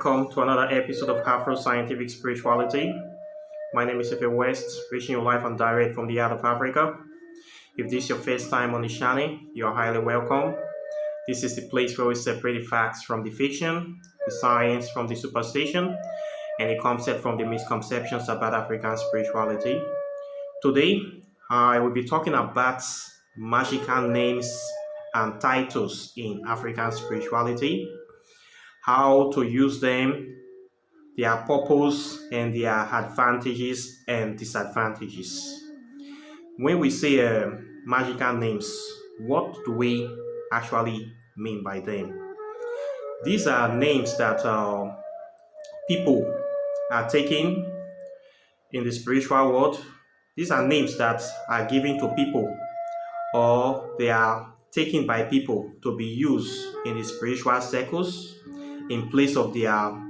welcome to another episode of Afro Scientific Spirituality. My name is Efe West, reaching you live and direct from the heart of Africa. If this is your first time on the channel, you are highly welcome. This is the place where we separate the facts from the fiction, the science from the superstition, and the concept from the misconceptions about African spirituality. Today, I will be talking about magical names and titles in African spirituality, how to use them, their purpose, and their advantages and disadvantages. When we say magical names, what do we actually mean by them? These are names that people are taking in the spiritual world. These are names that are given to people, or they are taken by people to be used in the spiritual circles in place of their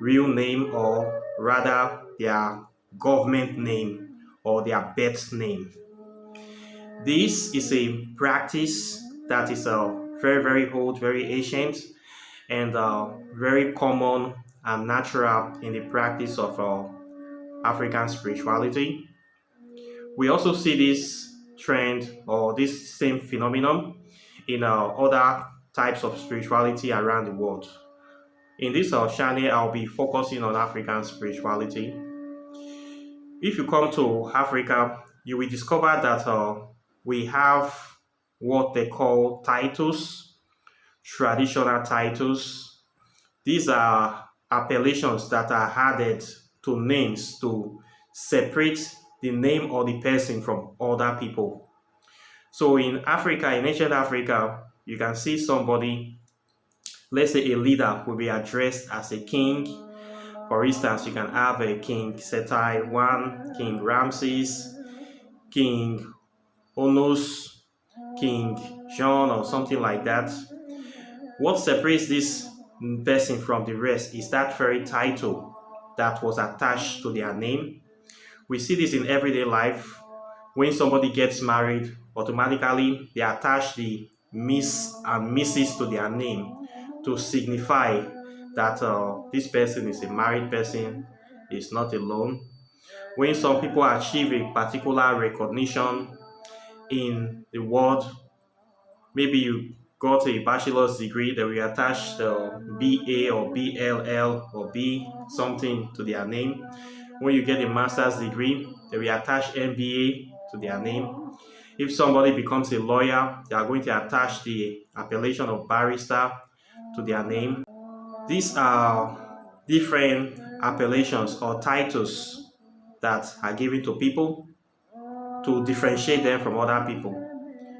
real name, or rather their government name or their birth name. This is a practice that is very, very old, very ancient, and very common and natural in the practice of African spirituality. We also see this trend or this same phenomenon in other types of spirituality around the world. In this channel, I'll be focusing on African spirituality. If you come to Africa, you will discover that we have what they call titles, traditional titles. These are appellations that are added to names to separate the name or the person from other people. So in Africa, in ancient Africa, you can see somebody, let's say a leader, will be addressed as a king. For instance, you can have a King Setai I, King Ramses, King Onos, King John, or something like that. What separates this person from the rest is that very title that was attached to their name. We see this in everyday life. When somebody gets married, automatically they attach the Miss and Mrs. to their name to signify that this person is a married person, is not alone. When some people achieve a particular recognition in the world, maybe you got a bachelor's degree, they will attach the BA or BLL or B something to their name. When you get a master's degree, they will attach MBA to their name. If somebody becomes a lawyer, they are going to attach the appellation of barrister to their name. These are different appellations or titles that are given to people to differentiate them from other people.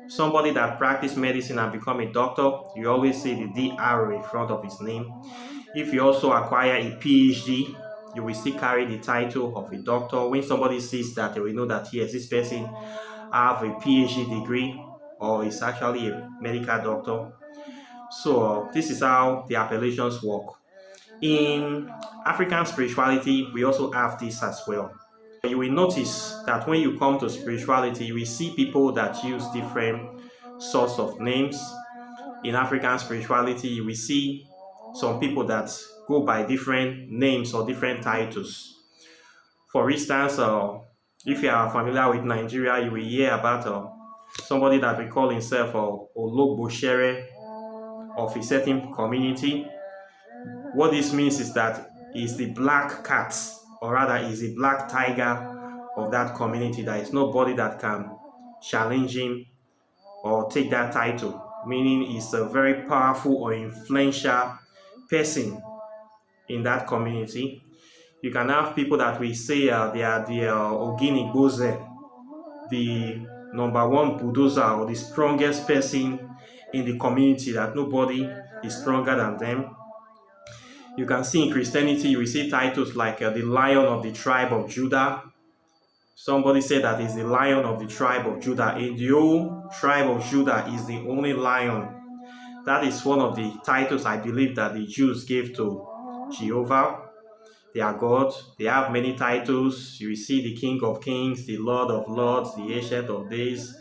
Somebody that practices medicine and become a doctor, you always see the DR in front of his name. If you also acquire a PhD, you will still carry the title of a doctor. When somebody sees that, they will know that yes, this person have a PhD degree or is actually a medical doctor. So this is how the appellations work. In African spirituality, we also have this as well. You will notice that when you come to spirituality, we see people that use different sorts of names. In African spirituality, we see some people that go by different names or different titles. For instance, if you are familiar with Nigeria, you will hear about somebody that we call himself Ologboshere of a certain community. What this means is that he's the black cat, or rather he's the black tiger of that community. There is nobody that can challenge him or take that title, meaning he's a very powerful or influential person in that community. You can have people that we say they are the Ogini Boze, the number one bulldozer or the strongest person in the community, that nobody is stronger than them. You can see in Christianity, you will see titles like the Lion of the Tribe of Judah. Somebody said that is the Lion of the Tribe of Judah. In the whole tribe of Judah is the only lion. That is one of the titles I believe that the Jews gave to Jehovah, their God. They have many titles. You will see the King of Kings, the Lord of Lords, the Ancient of Days,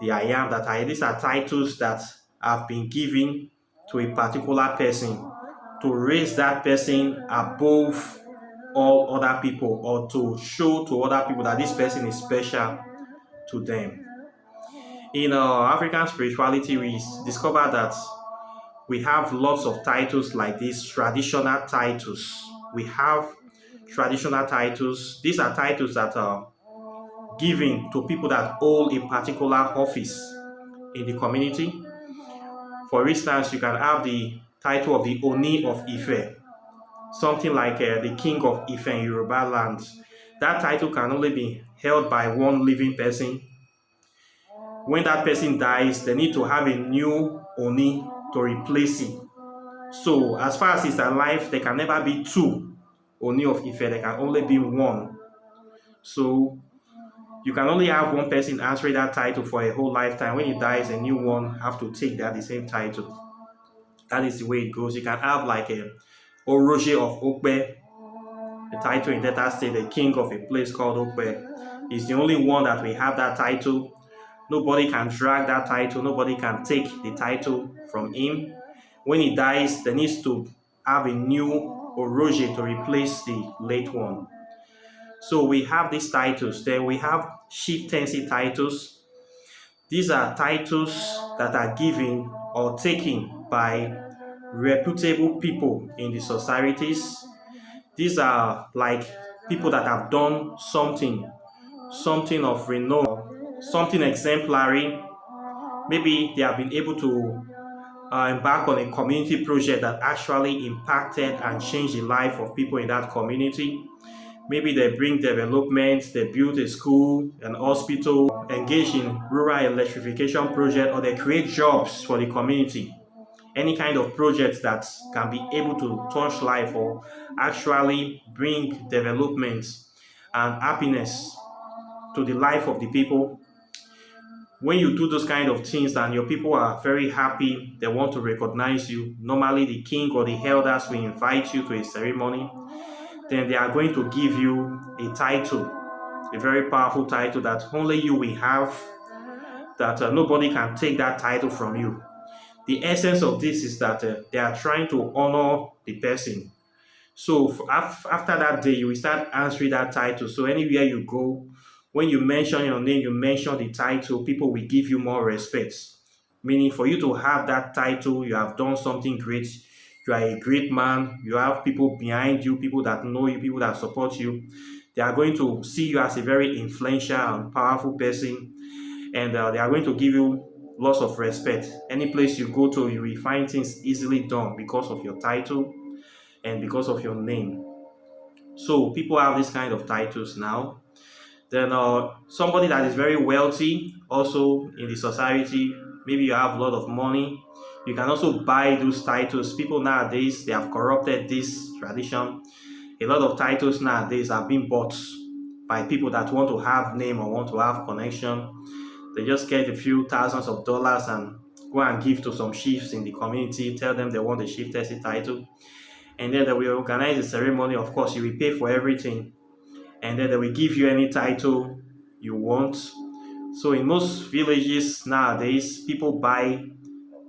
the I Am that I. These are titles that have been given to a particular person to raise that person above all other people, or to show to other people that this person is special to them. In African spirituality, we discover that we have lots of titles like these traditional titles. We have traditional titles. These are titles that are given to people that hold a particular office in the community. For instance, you can have the title of the Oni of Ife, something like the King of Ife in Yoruba land. That title can only be held by one living person. When that person dies, they need to have a new Oni to replace it. So, as far as he's alive, there can never be two Oni of Ife, there can only be one. So, you can only have one person answering that title for a whole lifetime. When he dies, a new one have to take the same title. That is the way it goes. You can have like a Oroje of Okpe, the title in Delta State, the king of a place called Okpe. He's the only one that will have that title. Nobody can drag that title. Nobody can take the title from him. When he dies, there needs to have a new Oroje to replace the late one. So we have these titles. Then we have chieftaincy titles. These are titles that are given or taken by reputable people in the societies. These are like people that have done something of renown, something exemplary. Maybe they have been able to embark on a community project that actually impacted and changed the life of people in that community. Maybe they bring development, they build a school, an hospital, engage in rural electrification project, or they create jobs for the community. Any kind of project that can be able to touch life or actually bring development and happiness to the life of the people. When you do those kind of things and your people are very happy, they want to recognize you. Normally the king or the elders will invite you to a ceremony. Then they are going to give you a title, a very powerful title that only you will have, that nobody can take that title from you. The essence of this is that they are trying to honor the person. So after that day, you will start answering that title. So anywhere you go, when you mention your name, you mention the title, people will give you more respect. Meaning for you to have that title, you have done something great. You are a great man. You have people behind you, people that know you, people that support you. They are going to see you as a very influential and powerful person. And they are going to give you lots of respect. Any place you go to, you will find things easily done because of your title and because of your name. So people have this kind of titles now. Then somebody that is very wealthy also in the society, maybe you have a lot of money, you can also buy those titles. People nowadays, they have corrupted this tradition. A lot of titles nowadays are being bought by people that want to have name or want to have connection. They just get a few thousands of dollars and go and give to some chiefs in the community, tell them they want the chieftaincy title. And then they will organize a ceremony. Of course, you will pay for everything. And then they will give you any title you want. So in most villages nowadays, people buy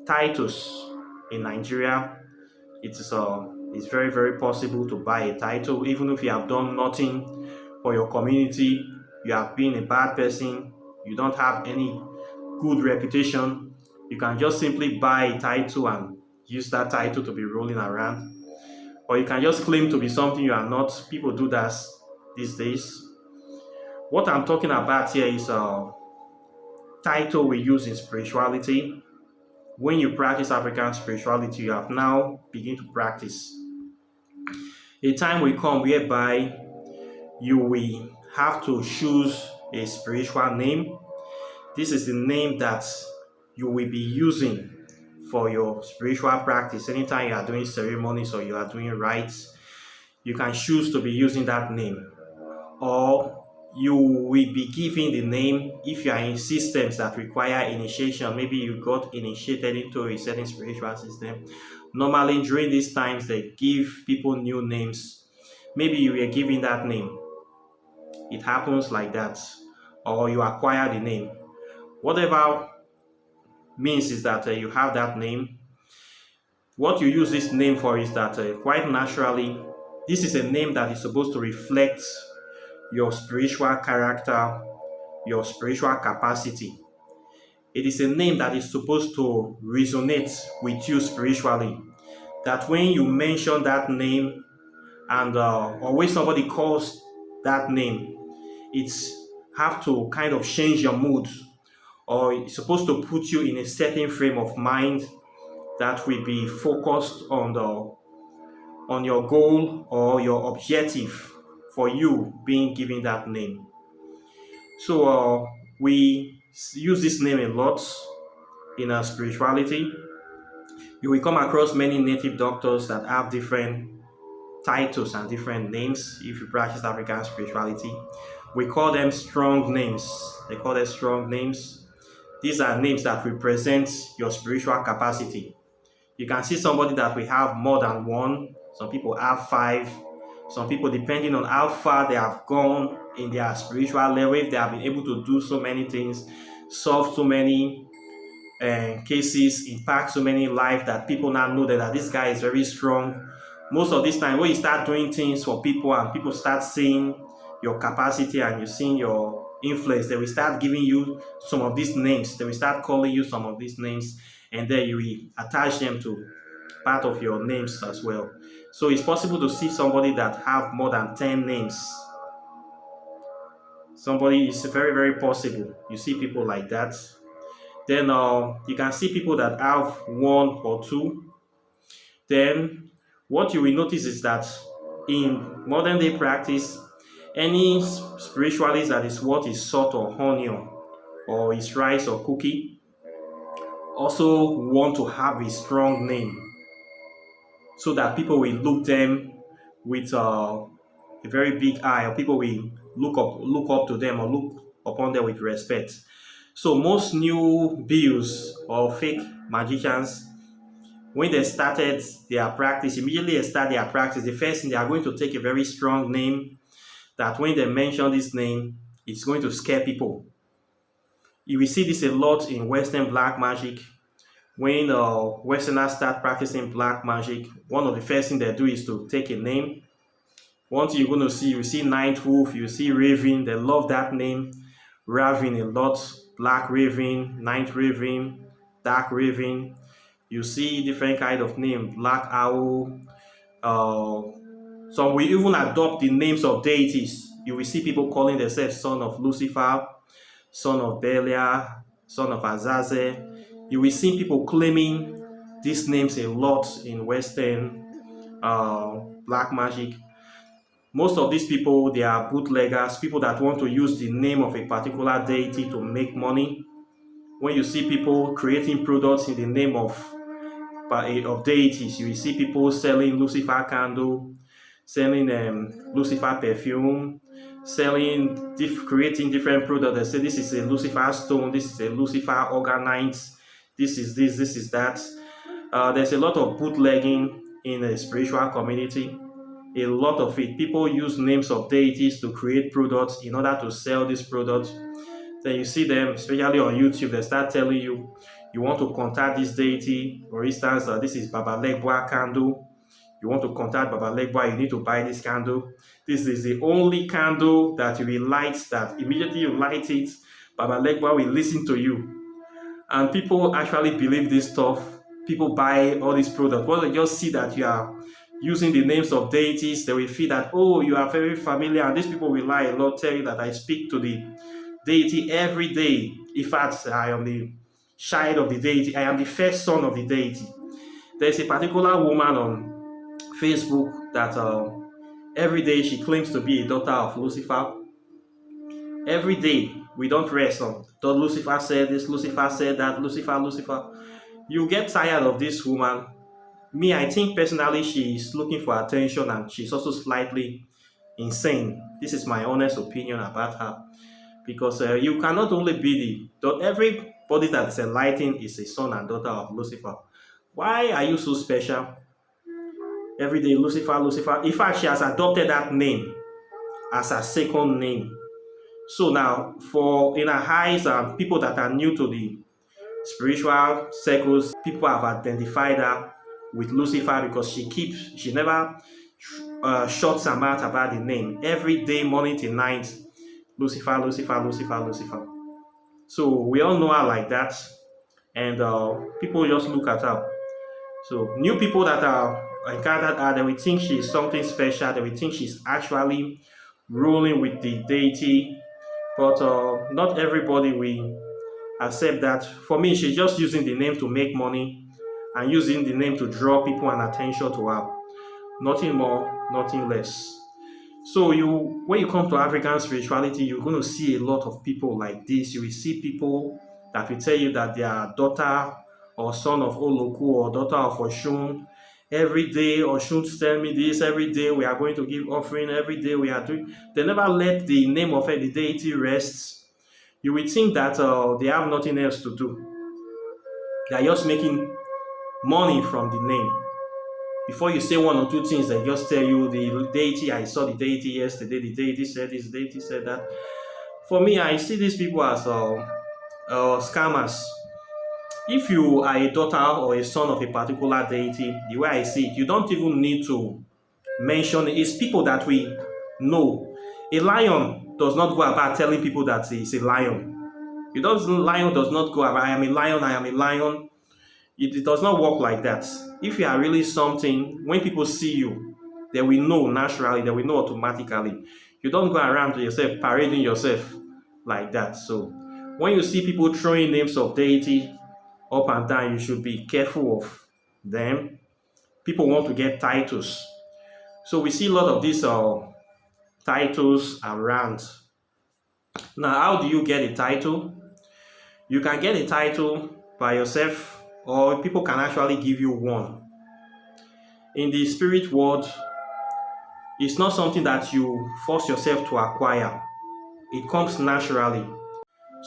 titles in Nigeria. It's very, very possible to buy a title, even if you have done nothing for your community. You have been a bad person. You don't have any good reputation. You can just simply buy a title and use that title to be rolling around. Or you can just claim to be something you are not. People do that these days. What I'm talking about here is a title we use in spirituality. When you practice African spirituality, you have now begin to practice. A time will come whereby you will have to choose a spiritual name. This is the name that you will be using for your spiritual practice. Anytime you are doing ceremonies or you are doing rites, you can choose to be using that name. Or you will be given the name if you are in systems that require initiation. Maybe you got initiated into a certain spiritual system. Normally during these times, they give people new names. Maybe you were given that name. It happens like that. Or you acquire the name. Whatever means is that you have that name. What you use this name for is that quite naturally, this is a name that is supposed to reflect your spiritual character, your spiritual capacity. It is a name that is supposed to resonate with you spiritually. That when you mention that name and or when somebody calls that name, it's have to kind of change your mood, or it's supposed to put you in a certain frame of mind that will be focused on your goal or your objective for you being given that name. So we use this name a lot in our spirituality. You will come across many native doctors that have different titles and different names if you practice African spirituality. We call them strong names. They call them strong names. These are names that represent your spiritual capacity. You can see somebody that we have more than one. Some people have five. Some people, depending on how far they have gone in their spiritual level, if they have been able to do so many things, solve so many cases, impact so many lives, that people now know that this guy is very strong. Most of this time, when you start doing things for people and people start seeing your capacity and you seeing your influence, they will start giving you some of these names. They will start calling you some of these names, and then you will attach them to part of your names as well. So it's possible to see somebody that have more than 10 names. Somebody is very, very possible. You see people like that. Then you can see people that have one or two. Then what you will notice is that in modern day practice, any spiritualist that is what is salt or onion or is rice or cookie also want to have a strong name so that people will look them with a very big eye, or people will look up to them or look upon them with respect. So most new bills or fake magicians, when they started their practice, immediately they start their practice, the first thing, they are going to take a very strong name that when they mention this name, it's going to scare people. You will see this a lot in Western black magic. When Westerners start practicing black magic, one of the first things they do is to take a name. One thing you're going to see, you see Night Wolf, you see Raven, they love that name. Raven a lot, Black Raven, Night Raven, Dark Raven. You see different kind of name, Black Owl. Some will even adopt the names of deities. You will see people calling themselves son of Lucifer, son of Belial, son of Azazel. You will see people claiming these names a lot in Western black magic. Most of these people, they are bootleggers, people that want to use the name of a particular deity to make money. When you see people creating products in the name of deities, you will see people selling Lucifer candle, selling Lucifer perfume, creating different products. They say this is a Lucifer stone, this is a Lucifer organite, this is this, this is that. There's a lot of bootlegging in the spiritual community. A lot of it. People use names of deities to create products in order to sell these products. Then you see them, especially on YouTube, they start telling you, you want to contact this deity. For instance, this is Baba Legba candle. You want to contact Baba Legba, you need to buy this candle. This is the only candle that you will light, that immediately you light it, Baba Legba will listen to you. And people actually believe this stuff. People buy all these products. When they just see that you are using the names of deities, they will feel that, oh, you are very familiar. And these people will lie a lot, tell you that I speak to the deity every day. In fact, I am the child of the deity. I am the first son of the deity. There's a particular woman on Facebook that every day she claims to be a daughter of Lucifer. Every day, we don't rest on, Lucifer said this, Lucifer said that, Lucifer. You get tired of this woman. Me, I think personally she is looking for attention, and she's also slightly insane. This is my honest opinion about her. Because you cannot only be everybody that is enlightened is a son and daughter of Lucifer. Why are you so special? Every day, Lucifer. In fact, she has adopted that name as her second name. So now, in her eyes, people that are new to the spiritual circles, people have identified her with Lucifer because she never shuts her mouth about the name. Every day, morning till night, Lucifer, Lucifer, Lucifer, Lucifer. So we all know her like that, and people just look at her. So new people that are encountered her, they will think she's something special. They will think she's actually ruling with the deity, but not everybody will accept that. For me, she's just using the name to make money and using the name to draw people and attention to her. Nothing more, nothing less. So when you come to African spirituality, you're going to see a lot of people like this. You will see people that will tell you that they are daughter or son of Oloku or daughter of Oshun. Every day Oshun tell me this, every day we are going to give offering, every day we are doing. They never let the name of the deity rest. You will think that they have nothing else to do. They are just making money from the name. Before you say one or two things, they just tell you the deity, I saw the deity yesterday, the deity said this, the deity said that. For me, I see these people as scammers. If you are a daughter or a son of a particular deity, the way I see it, you don't even need to mention it. It's people that we know. A lion does not go about telling people that he's a lion. Lion does not go about, I am a lion, I am a lion. It does not work like that. If you are really something, when people see you, they will know naturally, they will know automatically. You don't go around to yourself, parading yourself like that. So when you see people throwing names of deity up and down, you should be careful of them. People want to get titles. So we see a lot of these titles around. Now, how do you get a title? You can get a title by yourself, or people can actually give you one. In the spirit world, it's not something that you force yourself to acquire. It comes naturally.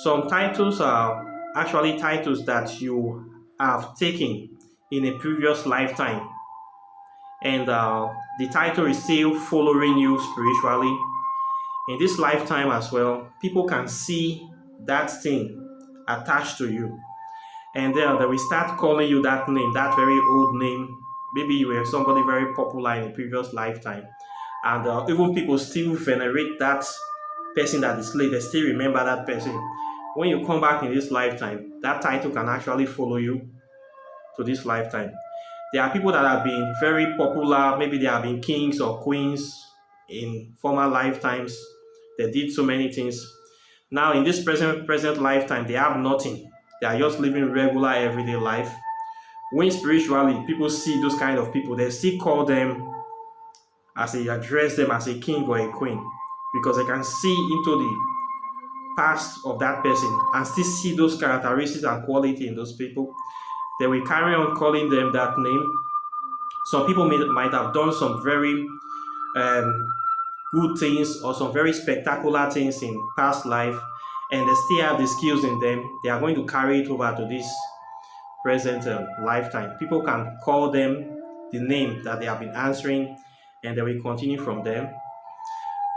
Some titles are actually titles that you have taken in a previous lifetime, and the title is still following you spiritually. In this lifetime as well, people can see that thing attached to you, and then they will start calling you that name, that very old name. Maybe you were somebody very popular in a previous lifetime, and even people still venerate that person that is late. They still remember that person. When you come back in this lifetime, that title can actually follow you to this lifetime. There are people that have been very popular. Maybe they have been kings or queens in former lifetimes. They did so many things. Now in this present lifetime, they have nothing. They are just living regular everyday life. When spiritually people see those kind of people, they still call them address them as a king or a queen, because they can see into the past of that person and still see those characteristics and quality in those people. They will carry on calling them that name. Some people might have done some very good things or some very spectacular things in past life, and they still have the skills in them. They are going to carry it over to this present lifetime. People can call them the name that they have been answering, and they will continue from them.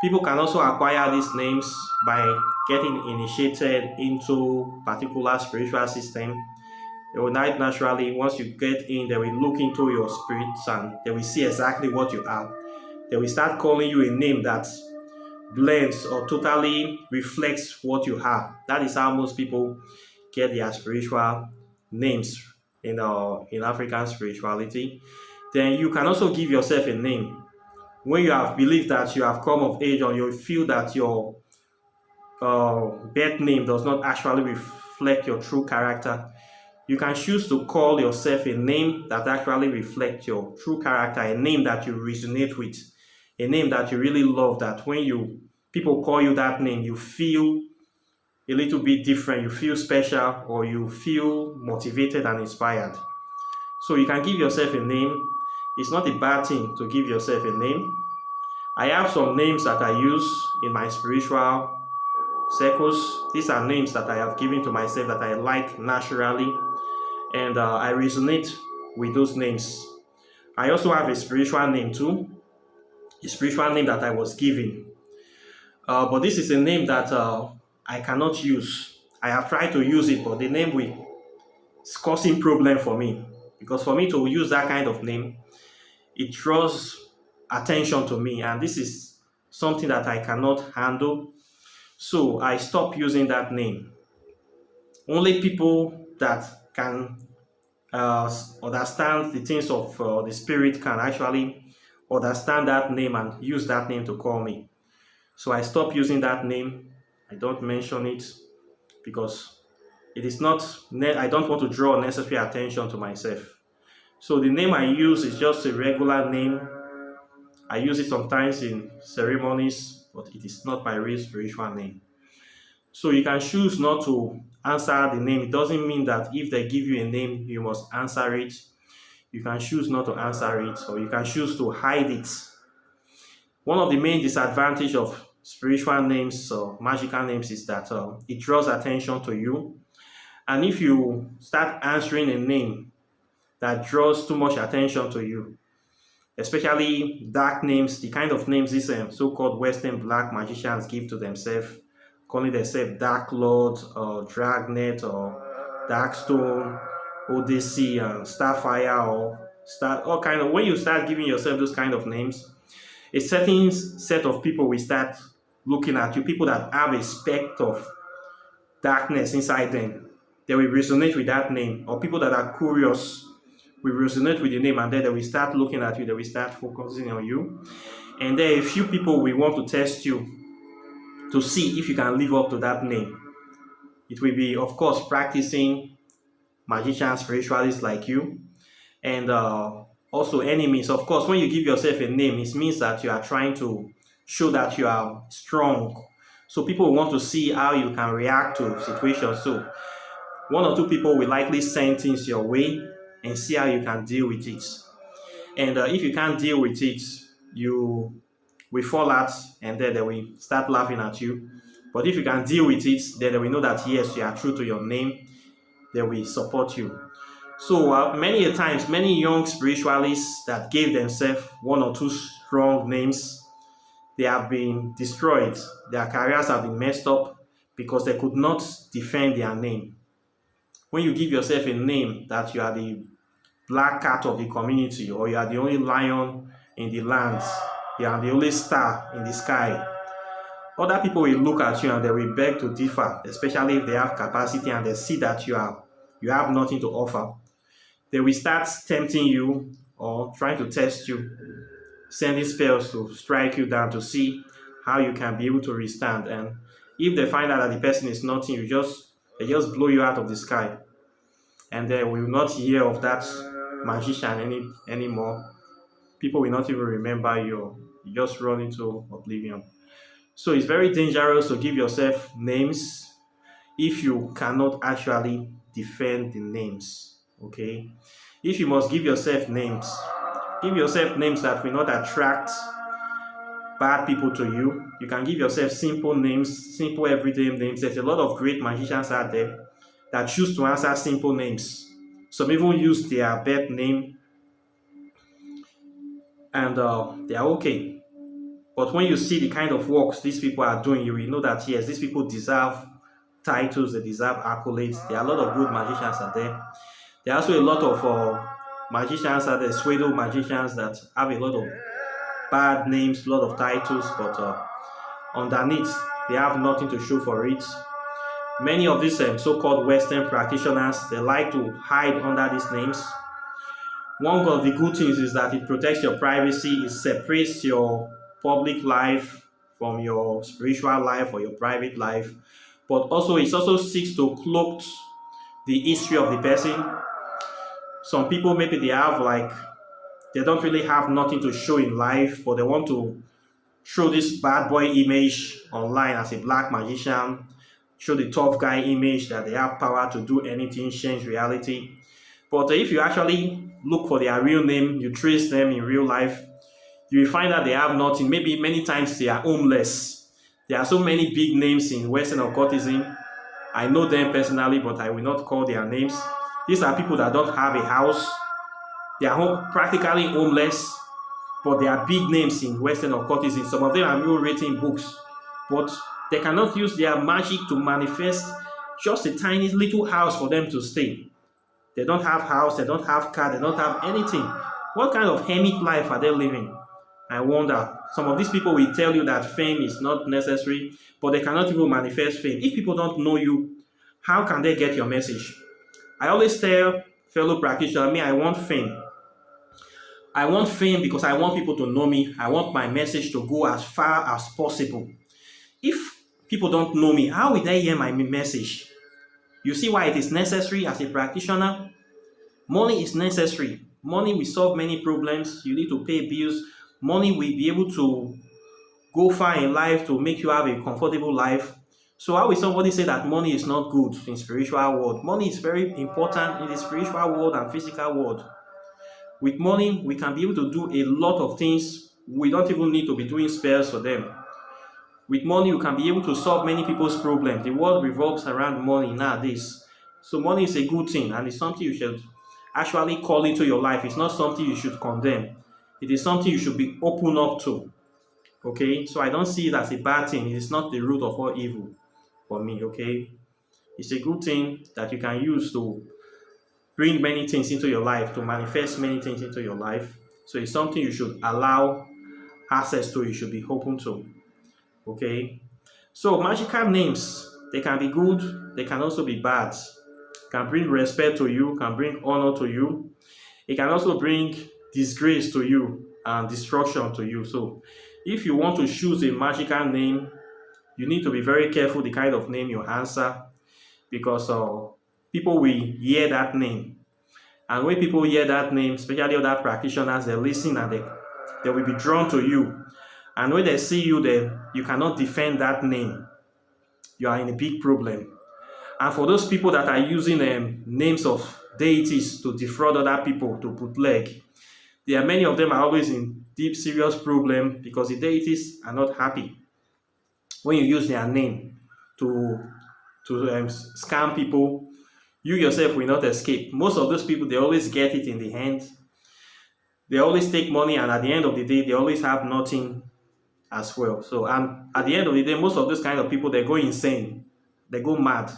People can also acquire these names by getting initiated into particular spiritual system. They will naturally, once you get in, they will look into your spirits and they will see exactly what you are. They will start calling you a name that blends or totally reflects what you have. That is how most people get their spiritual names in African spirituality. Then you can also give yourself a name. When you have believed that you have come of age, or you feel that your birth name does not actually reflect your true character, you can choose to call yourself a name that actually reflects your true character, a name that you resonate with, a name that you really love, that when people call you that name, you feel a little bit different, you feel special, or you feel motivated and inspired. So you can give yourself a name. It's not a bad thing to give yourself a name. I have some names that I use in my spiritual circles. These are names that I have given to myself that I like naturally, and I resonate with those names. I also have a spiritual name too, a spiritual name that I was given. But this is a name that I cannot use. I have tried to use it, but the name is causing problem for me. Because for me to use that kind of name, it draws attention to me, and this is something that I cannot handle. So I stopped using that name. Only people that can understand the things of the spirit can actually understand that name and use that name to call me. So I stopped using that name. I don't mention it because it is not, I don't want to draw unnecessary attention to myself. So the name I use is just a regular name. I use it sometimes in ceremonies, but it is not my real spiritual name. So you can choose not to answer the name. It doesn't mean that if they give you a name, you must answer it. You can choose not to answer it, or you can choose to hide it. One of the main disadvantages of spiritual names or magical names is that it draws attention to you. And if you start answering a name that draws too much attention to you, especially dark names, the kind of names these so-called Western black magicians give to themselves, calling themselves Dark Lord or Dragnet or Darkstone, Odyssey, and Starfire, or all kind of. When you start giving yourself those kind of names, a certain set of people will start looking at you. People that have a speck of darkness inside them, they will resonate with that name. Or people that are curious will resonate with the name, and then they will start looking at you. They will start focusing on you. And then a few people will want to test you to see if you can live up to that name. It will be, of course, practicing magicians, spiritualists like you, and also enemies. Of course, when you give yourself a name, it means that you are trying to show that you are strong. So people want to see how you can react to situations. So one or two people will likely send things your way and see how you can deal with it. And if you can't deal with it, you will fall out, and then they will start laughing at you. But if you can deal with it, then they will know that yes, you are true to your name. They will support you. So many a times, many young spiritualists that gave themselves one or two strong names, they have been destroyed. Their careers have been messed up because they could not defend their name. When you give yourself a name that you are the black cat of the community, or you are the only lion in the land, you are the only star in the sky, other people will look at you and they will beg to differ, especially if they have capacity and they see that you have nothing to offer. They will start tempting you or trying to test you, sending spells to strike you down to see how you can be able to withstand. And if they find out that the person is nothing, they just blow you out of the sky. And they will not hear of that magician anymore. People will not even remember you. You just run into oblivion. So it's very dangerous to give yourself names if you cannot actually defend the names. Okay? If you must give yourself names that will not attract bad people to you. You can give yourself simple names, simple everyday names. There's a lot of great magicians out there that choose to answer simple names. Some even use their birth name, and they are okay. But when you see the kind of works these people are doing, you will know that yes, these people deserve titles, they deserve accolades. There are a lot of good magicians out there. There are also a lot of magicians out there, pseudo magicians that have a lot of bad names, a lot of titles, but underneath they have nothing to show for it. Many of these so-called Western practitioners, they like to hide under these names. One of the good things is that it protects your privacy, it separates your public life from your spiritual life or your private life, but also it also seeks to cloak the history of the person. Some people, maybe they don't really have nothing to show in life, but they want to show this bad boy image online as a black magician, show the tough guy image that they have power to do anything, change reality. But if you actually look for their real name, you trace them in real life, you will find that they have nothing. Maybe many times they are homeless. There are so many big names in Western occultism. I know them personally, but I will not call their names. These are people that don't have a house. They are practically homeless, but they are big names in Western occultism. Some of them have even written books, but they cannot use their magic to manifest just a tiny little house for them to stay. They don't have house, they don't have car, they don't have anything. What kind of hermit life are they living? I wonder. Some of these people will tell you that fame is not necessary, but they cannot even manifest fame. If people don't know you, how can they get your message? I always tell fellow practitioners, I want fame. I want fame because I want people to know me. I want my message to go as far as possible. If people don't know me, how will they hear my message? You see why it is necessary as a practitioner? Money is necessary. Money will solve many problems. You need to pay bills. Money will be able to go far in life to make you have a comfortable life. So how will somebody say that money is not good in spiritual world? Money is very important in the spiritual world and physical world. With money, we can be able to do a lot of things. We don't even need to be doing spells for them. With money, you can be able to solve many people's problems. The world revolves around money nowadays. So money is a good thing, and it's something you should actually call into your life. It's not something you should condemn. It is something you should be open up to. Okay, so I don't see it as a bad thing. It is not the root of all evil for me. Okay, it's a good thing that you can use to bring many things into your life, to manifest many things into your life. So it's something you should allow access to, you should be open to. Okay, so magical names, they can be good, they can also be bad. Can bring respect to you, can bring honor to you. It can also bring disgrace to you and destruction to you. So if you want to choose a magical name, you need to be very careful the kind of name you answer, because people will hear that name. And when people hear that name, especially other practitioners, they listen and they will be drawn to you. And when they see you, you cannot defend that name. You are in a big problem. And for those people that are using names of deities to defraud other people, to put leg, there are many of them are always in deep, serious problem, because the deities are not happy when you use their name to scam people. You yourself will not escape. Most of those people, they always get it in the hand. They always take money, and at the end of the day, they always have nothing as well. So, and at the end of the day, most of those kind of people, they go insane. They go mad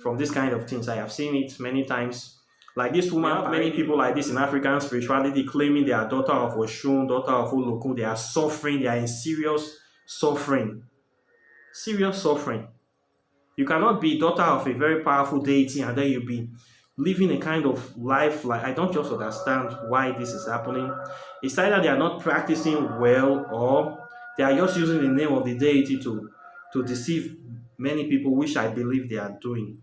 from this kind of things. I have seen it many times. Like this woman, many people like this in African spirituality claiming they are daughter of Oshun, daughter of Olokun. They are suffering. They are in serious suffering. Serious suffering. You cannot be daughter of a very powerful deity and then you be living a kind of life like, I don't just understand why this is happening. It's either they are not practicing well, or they are just using the name of the deity to deceive many people, which I believe they are doing.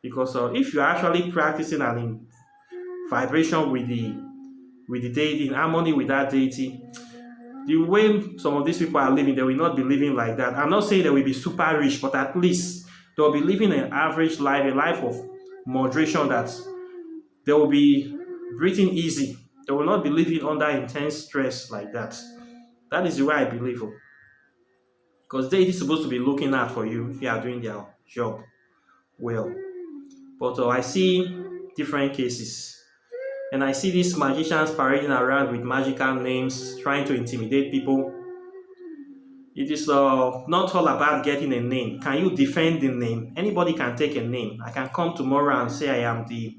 Because if you are actually practicing and in vibration with the deity, in harmony with that deity, the way some of these people are living, they will not be living like that. I'm not saying they will be super rich, but at least they will be living an average life, a life of moderation, that they will be breathing easy. They will not be living under intense stress like that. That is the way I believe. Because deity is supposed to be looking out for you if you are doing their job well. But I see different cases. And I see these magicians parading around with magical names, trying to intimidate people. It is not all about getting a name. Can you defend the name? Anybody can take a name. I can come tomorrow and say I am the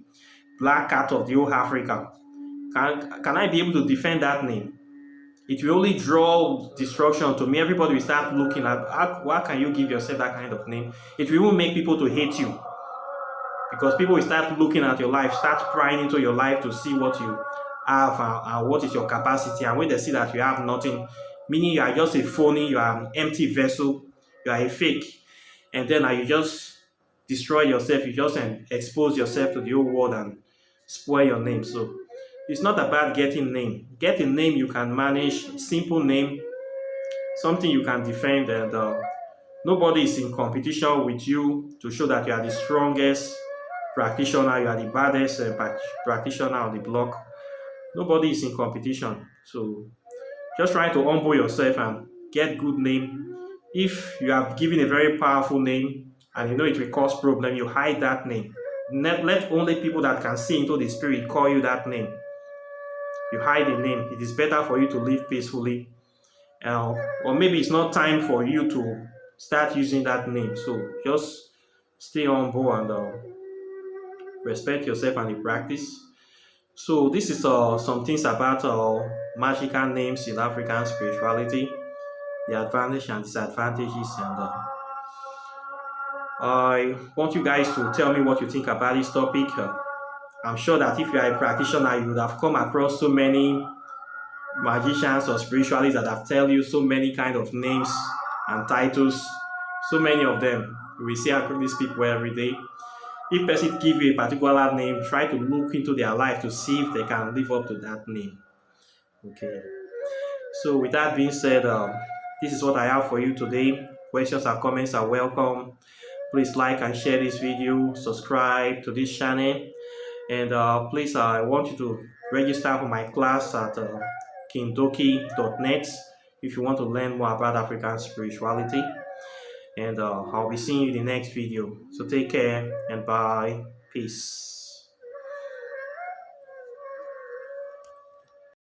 Black Cat of the whole Africa. Can I be able to defend that name? It will only draw destruction to me. Everybody will start looking at, why can you give yourself that kind of name? It will even make people to hate you. Because people will start looking at your life, start prying into your life to see what you have and what is your capacity. And when they see that you have nothing, meaning you are just a phony, you are an empty vessel, you are a fake, and then you just destroy yourself, you just expose yourself to the whole world and spoil your name. So it's not about getting name. Get a name you can manage, simple name, something you can defend, and nobody is in competition with you to show that you are the strongest practitioner, you are the baddest practitioner on the block. Nobody is in competition. So just try to humble yourself and get good name. If you have given a very powerful name and you know it will cause problem, you hide that name. Let only people that can see into the spirit call you that name. You hide the name. It is better for you to live peacefully. Or maybe it's not time for you to start using that name. So just stay humble and respect yourself and the practice. So this is some things about magical names in African spirituality, the advantage and disadvantages, and I want you guys to tell me what you think about this topic. I'm sure that if you are a practitioner, you would have come across so many magicians or spiritualists that have tell you so many kind of names and titles, so many of them. We see these people every day. If person give you a particular name, try to look into their life to see if they can live up to that name. Okay. So with that being said, this is what I have for you today. Questions and comments are welcome. Please like and share this video, subscribe to this channel, and please, I want you to register for my class at Kindoki.net if you want to learn more about African spirituality. And I'll be seeing you in the next video. So take care and bye. Peace.